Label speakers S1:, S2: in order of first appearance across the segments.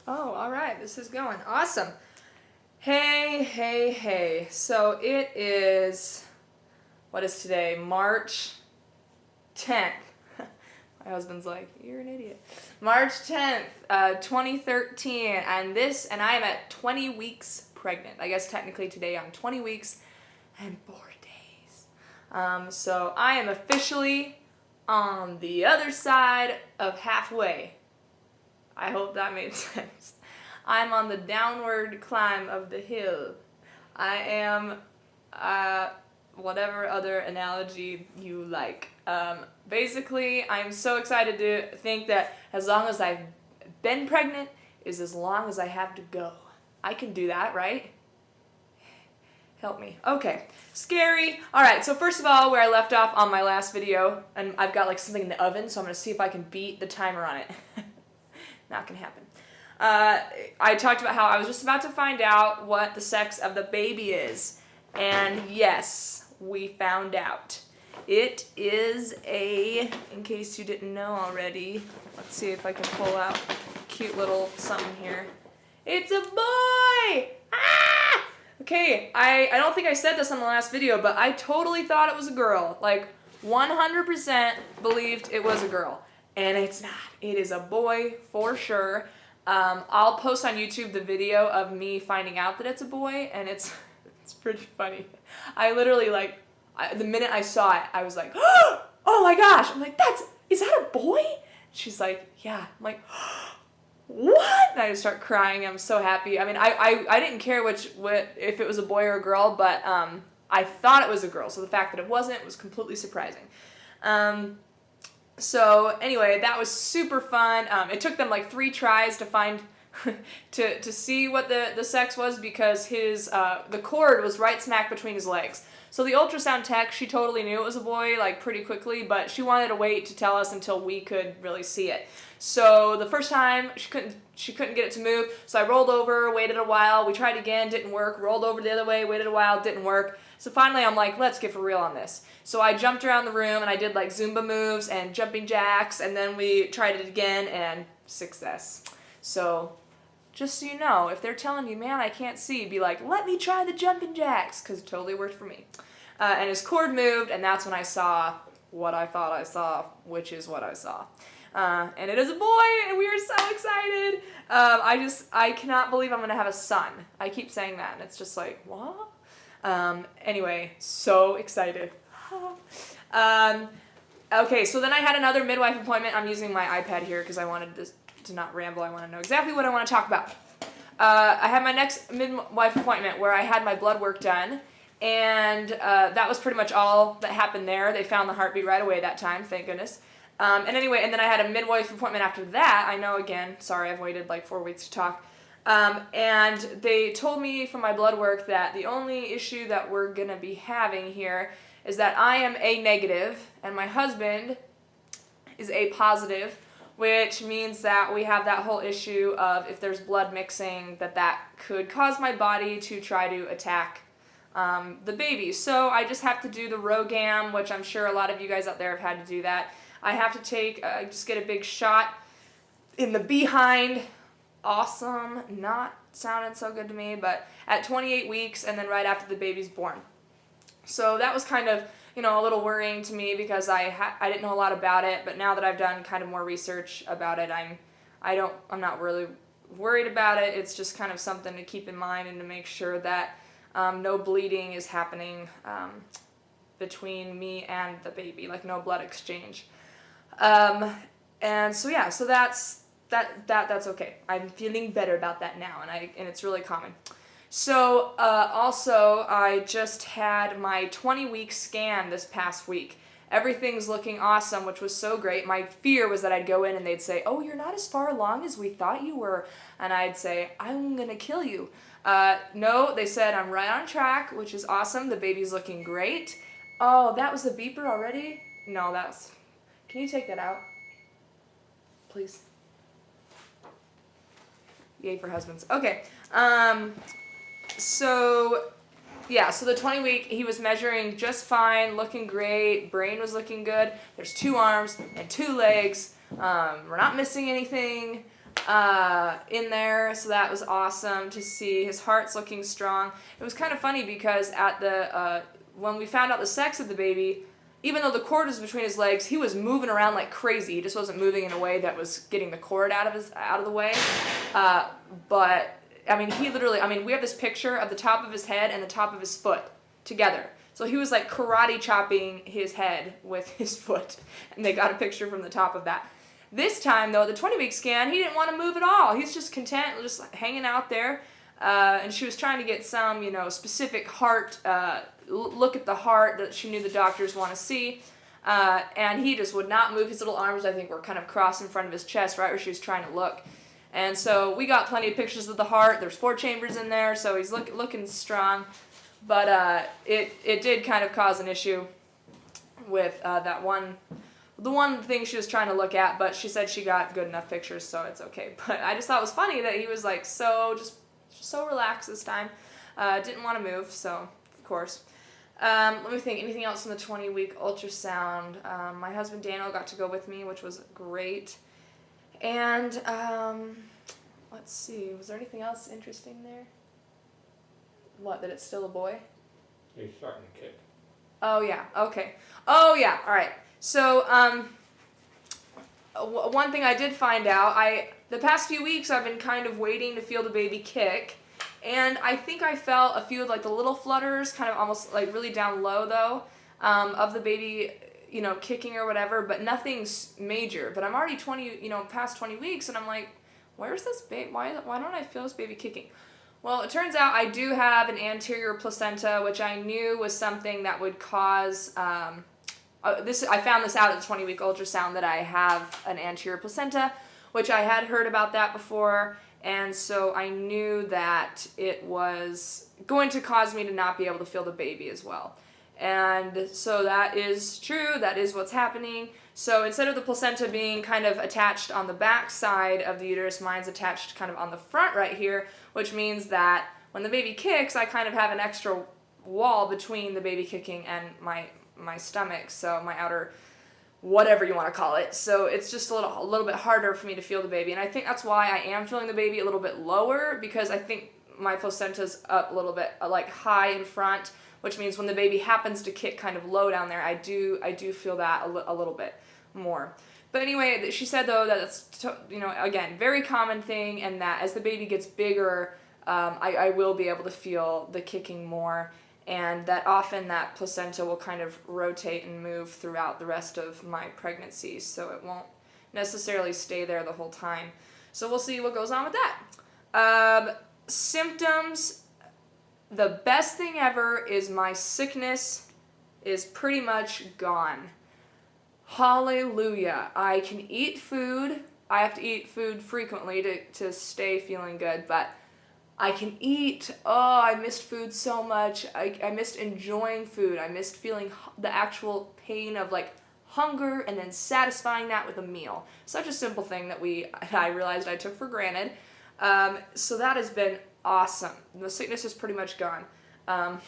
S1: Oh, all right. This is going awesome. Hey. So it is, what is today? March 10th. My husband's like, you're an idiot. March 10th, 2013. And I am at 20 weeks pregnant. I guess technically today I'm 20 weeks and 4 days. So I am officially on the other side of halfway. I hope that made sense. I'm on the downward climb of the hill. I am, whatever other analogy you like. Basically, I'm so excited to think that as long as I've been pregnant is as long as I have to go. I can do that, right? Help me. Okay. Scary. Alright, so first of all, where I left off on my last video, and I've got like something in the oven, so I'm going to see if I can beat the timer on it. Not gonna happen. I talked about how I was just about to find out what the sex of the baby is. And yes, we found out. It is in case you didn't know already, let's see if I can pull out a cute little something here. It's a boy! Ah! Okay, I don't think I said this on the last video, but I totally thought it was a girl. Like, 100% believed it was a girl. And it's not. It is a boy for sure. I'll post on YouTube the video of me finding out that it's a boy, and it's pretty funny. I literally, the minute I saw it, I was like, oh my gosh. I'm like, is that a boy? She's like, yeah. I'm like, what? And I just start crying. I'm so happy. I mean, I didn't care if it was a boy or a girl, but I thought it was a girl. So the fact that it wasn't was completely surprising. So anyway, that was super fun. It took them like 3 tries to find, to see what the sex was, because the cord was right smack between his legs. So the ultrasound tech, she totally knew it was a boy like pretty quickly, but she wanted to wait to tell us until we could really see it. So the first time she couldn't get it to move, so I rolled over, waited a while, we tried again, didn't work, rolled over the other way, waited a while, didn't work. So finally I'm like, let's get for real on this. So I jumped around the room and I did like Zumba moves and jumping jacks, and then we tried it again and success. So just so you know, if they're telling you, man, I can't see, be like, let me try the jumping jacks, because it totally worked for me. And his cord moved, and that's when I saw what I thought I saw, which is what I saw. And it is a boy, and we are so excited. I cannot believe I'm going to have a son. I keep saying that, and it's just like, what? Anyway, so excited. Okay, so then I had another midwife appointment. I'm using my iPad here because I wanted to not ramble. I want to know exactly what I want to talk about. I had my next midwife appointment where I had my blood work done, and that was pretty much all that happened there. They found the heartbeat right away that time, thank goodness. And then I had a midwife appointment after that. I know, again, sorry, I've waited like 4 weeks to talk. And they told me from my blood work that the only issue that we're going to be having here is that I am A negative and my husband is A positive, which means that we have that whole issue of if there's blood mixing, that could cause my body to try to attack the baby. So I just have to do the RhoGAM, which I'm sure a lot of you guys out there have had to do that. I have to just get a big shot in the behind. Awesome. Not sounding so good to me, but at 28 weeks and then right after the baby's born. So that was kind of, a little worrying to me because I didn't know a lot about it, but now that I've done kind of more research about it, I'm not really worried about it. It's just kind of something to keep in mind and to make sure that no bleeding is happening between me and the baby, like no blood exchange. And so yeah, so that's okay. I'm feeling better about that now, and it's really common. So, also, I just had my 20-week scan this past week. Everything's looking awesome, which was so great. My fear was that I'd go in and they'd say, oh, you're not as far along as we thought you were. And I'd say, I'm gonna kill you. No, they said I'm right on track, which is awesome. The baby's looking great. Oh, that was the beeper already? No, can you take that out? Please. Yay for husbands. Okay. So the 20-week, he was measuring just fine, looking great, brain was looking good. There's 2 arms and 2 legs. We're not missing anything. in there, so that was awesome to see. His heart's looking strong. It was kind of funny because at the when we found out the sex of the baby, even though the cord was between his legs, he was moving around like crazy. He just wasn't moving in a way that was getting the cord out of the way. But I mean, we have this picture of the top of his head and the top of his foot together. So he was like karate chopping his head with his foot, and they got a picture from the top of that. This time, though, the 20-week scan, he didn't want to move at all. He's just content, just hanging out there. And she was trying to get some, specific heart, look at the heart that she knew the doctors want to see. And he just would not move. His little arms, I think, were kind of crossed in front of his chest, right where she was trying to look. And so we got plenty of pictures of the heart. There's 4 chambers in there, so he's looking strong. But it did kind of cause an issue with the one thing she was trying to look at, but she said she got good enough pictures, so it's okay. But I just thought it was funny that he was like so relaxed this time. Didn't want to move, so of course. Let me think, anything else from the 20-week ultrasound? My husband Daniel got to go with me, which was great. And let's see, was there anything else interesting there? What, that it's still a boy?
S2: He's starting to kick.
S1: Oh, yeah, okay. Oh, yeah, all right. So, one thing I did find out, the past few weeks I've been kind of waiting to feel the baby kick, and I think I felt a few of like the little flutters, kind of almost like really down low though, of the baby, kicking or whatever, but nothing's major. But I'm already past 20 weeks, and I'm like, where's this baby? Why don't I feel this baby kicking? Well, it turns out I do have an anterior placenta, which I knew was something that would cause, I found this out at the 20-week ultrasound that I have an anterior placenta, which I had heard about that before, and so I knew that it was going to cause me to not be able to feel the baby as well. And so that is true, that is what's happening. So instead of the placenta being kind of attached on the back side of the uterus, mine's attached kind of on the front right here, which means that when the baby kicks, I kind of have an extra wall between the baby kicking and my stomach, so my outer, whatever you want to call it. So it's just a little bit harder for me to feel the baby, and I think that's why I am feeling the baby a little bit lower, because I think my placenta's up a little bit like high in front, which means when the baby happens to kick kind of low down there, I do feel that a little bit more. But anyway, she said though that it's again, very common thing, and that as the baby gets bigger, I will be able to feel the kicking more, and that often that placenta will kind of rotate and move throughout the rest of my pregnancy, so it won't necessarily stay there the whole time. So we'll see what goes on with that. Symptoms, the best thing ever is my sickness is pretty much gone. Hallelujah. I can eat food. I have to eat food frequently to stay feeling good, but I can eat. Oh, I missed food so much. I missed enjoying food. I missed feeling the actual pain of like hunger and then satisfying that with a meal. Such a simple thing that I realized I took for granted. So that has been awesome. The sickness is pretty much gone.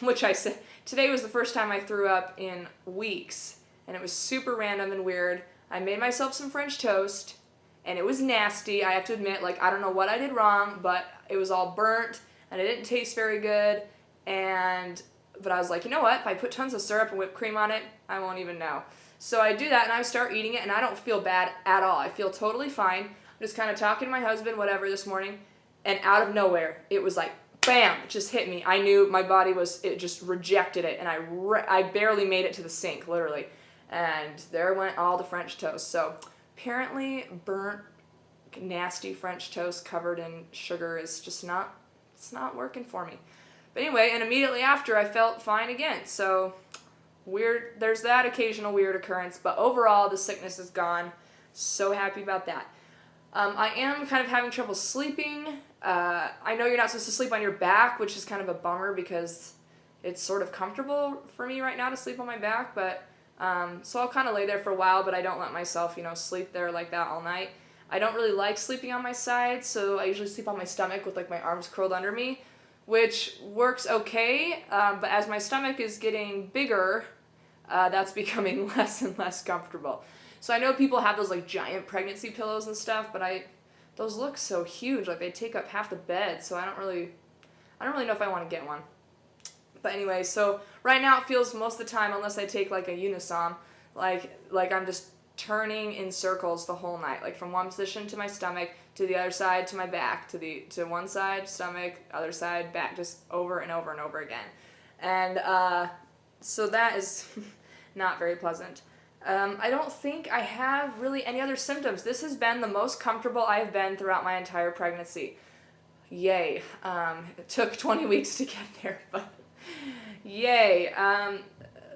S1: Which I said, today was the first time I threw up in weeks, and it was super random and weird. I made myself some French toast, and it was nasty, I have to admit. Like, I don't know what I did wrong, but it was all burnt, and it didn't taste very good, but I was like, you know what, if I put tons of syrup and whipped cream on it, I won't even know. So I do that, and I start eating it, and I don't feel bad at all. I feel totally fine. I'm just kind of talking to my husband, whatever, this morning, and out of nowhere, it was like, bam, it just hit me. I knew my body it just rejected it, and I barely made it to the sink, literally. And there went all the French toast. So apparently burnt, nasty French toast covered in sugar is just it's not working for me. But anyway, and immediately after I felt fine again. So weird, there's that occasional weird occurrence, but overall the sickness is gone. So happy about that. I am kind of having trouble sleeping. I know you're not supposed to sleep on your back, which is kind of a bummer because it's sort of comfortable for me right now to sleep on my back, but so I'll kind of lay there for a while, but I don't let myself, sleep there like that all night. I don't really like sleeping on my side, so I usually sleep on my stomach with like my arms curled under me, which works okay, but as my stomach is getting bigger, that's becoming less and less comfortable. So I know people have those like giant pregnancy pillows and stuff, but those look so huge. Like they take up half the bed, so I don't really know if I want to get one. But anyway, so right now it feels most of the time, unless I take like a Unisom, like I'm just turning in circles the whole night, like from one position to my stomach, to the other side, to my back, to one side, stomach, other side, back, just over and over and over again. And so that is not very pleasant. I don't think I have really any other symptoms. This has been the most comfortable I have been throughout my entire pregnancy. Yay. It took 20 weeks to get there, but yay.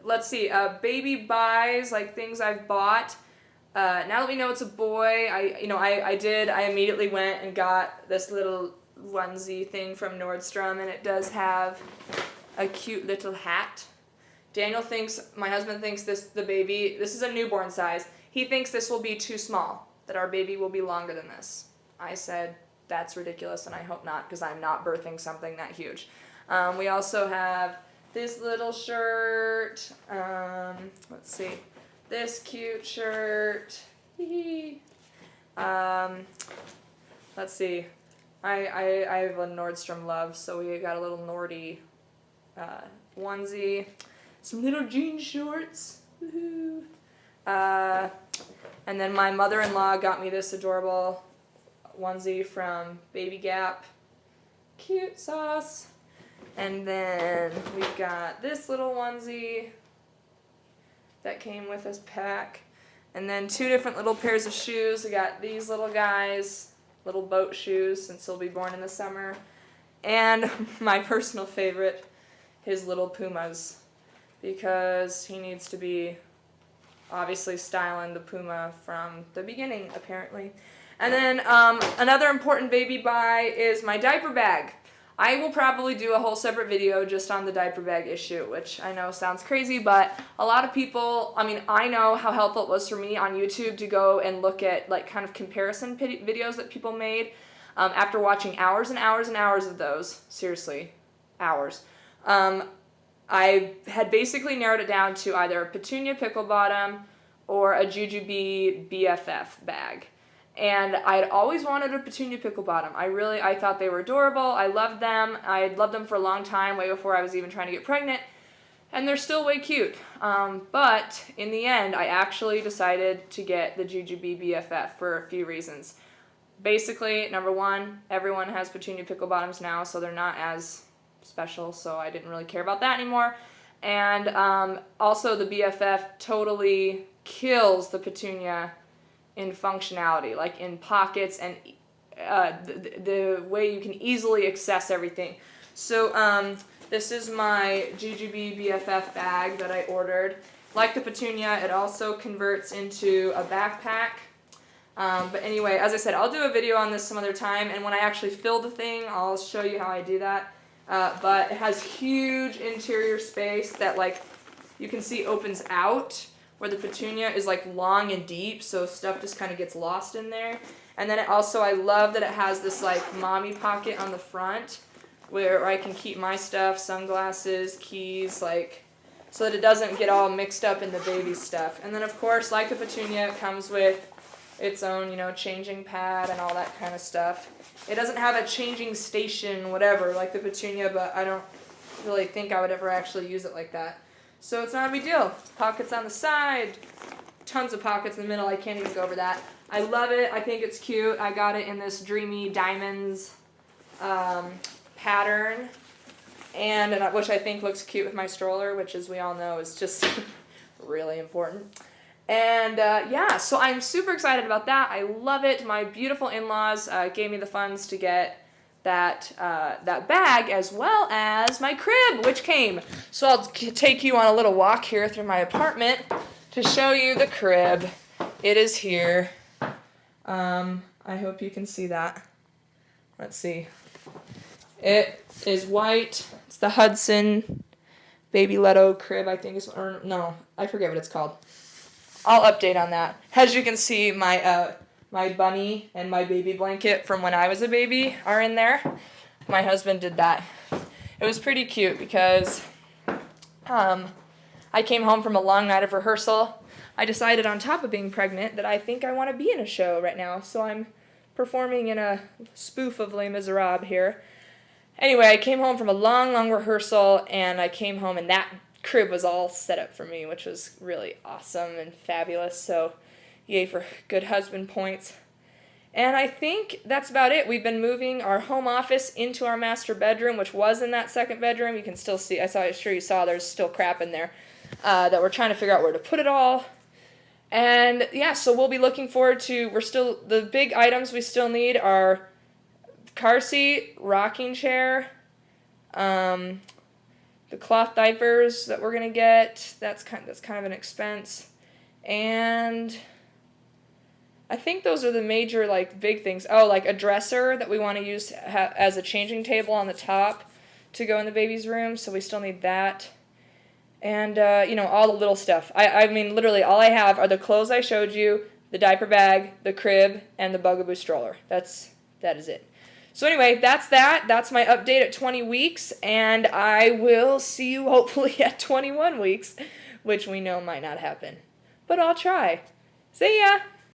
S1: Let's see. Baby buys, like things I've bought. Now that we know it's a boy, I immediately went and got this little onesie thing from Nordstrom, and it does have a cute little hat. My husband thinks this is a newborn size. He thinks this will be too small, that our baby will be longer than this. I said, that's ridiculous, and I hope not, because I'm not birthing something that huge. We also have this little shirt. Let's see. This cute shirt. Let's see. I have a Nordstrom love, so we got a little Nordy onesie. Some little jean shorts. Woohoo. And then my mother-in-law got me this adorable onesie from Baby Gap. Cute sauce. And then we've got this little onesie that came with this pack. And then 2 different little pairs of shoes. I got these little guys, little boat shoes, since he'll be born in the summer. And my personal favorite, his little Pumas, because he needs to be obviously styling the Puma from the beginning, apparently. And then another important baby buy is my diaper bag. I will probably do a whole separate video just on the diaper bag issue, which I know sounds crazy, but a lot of people, I know how helpful it was for me on YouTube to go and look at like kind of comparison videos that people made after watching hours and hours and hours of those. Seriously, hours. I had basically narrowed it down to either a Petunia Pickle Bottom or a Jujubee BFF bag. And I had always wanted a Petunia Pickle Bottom. I thought they were adorable. I loved them. I had loved them for a long time, way before I was even trying to get pregnant. And they're still way cute. But in the end, I actually decided to get the Jujubee BFF for a few reasons. Basically, number one, everyone has Petunia Pickle Bottoms now, so they're not as special, so I didn't really care about that anymore. And also the BFF totally kills the Petunia in functionality, like in pockets and the way you can easily access everything. So this is my Jujubee BFF bag that I ordered. Like the Petunia, it also converts into a backpack. But anyway, as I said, I'll do a video on this some other time, and when I actually fill the thing, I'll show you how I do that. But it has huge interior space that, like, you can see opens out, where the Petunia is like long and deep, so stuff just kind of gets lost in there. And then it also, I love that it has this like mommy pocket on the front where I can keep my stuff, sunglasses, keys, like, so that it doesn't get all mixed up in the baby stuff. And then of course, like the Petunia, it comes with its own, changing pad and all that kind of stuff. It doesn't have a changing station, whatever, like the Petunia, but I don't really think I would ever actually use it like that. So it's not a big deal. Pockets on the side, tons of pockets in the middle. I can't even go over that. I love it. I think it's cute. I got it in this Dreamy Diamonds pattern, and which I think looks cute with my stroller, which, as we all know, is just really important. And yeah, so I'm super excited about that. I love it. My beautiful in-laws gave me the funds to get that bag, as well as my crib, which came. So I'll take you on a little walk here through my apartment to show you the crib. It is here. I hope you can see that. Let's see. It is white. It's the Hudson Baby Leto crib, I think or no, I forget what it's called. I'll update on that. As you can see, my bunny and my baby blanket from when I was a baby are in there. My husband did that. It was pretty cute because I came home from a long night of rehearsal. I decided, on top of being pregnant, that I think I want to be in a show right now, so I'm performing in a spoof of Les Miserables here. Anyway, I came home from a long, long rehearsal, and I came home, and that crib was all set up for me, which was really awesome and fabulous. So, yay for good husband points. And I think that's about it. We've been moving our home office into our master bedroom, which was in that second bedroom. You can still see, I'm sure you saw there's still crap in there that we're trying to figure out where to put it all. And yeah, so we'll be looking forward to, the big items we still need are car seat, rocking chair, the cloth diapers that we're going to get. That's kind of an expense. And I think those are the major, big things. Oh, like a dresser that we want to use as a changing table on the top to go in the baby's room, so we still need that. And, all the little stuff. I mean, literally, all I have are the clothes I showed you, the diaper bag, the crib, and the Bugaboo stroller. That is it. So anyway, that's that. That's my update at 20 weeks, and I will see you hopefully at 21 weeks, which we know might not happen. But I'll try. See ya!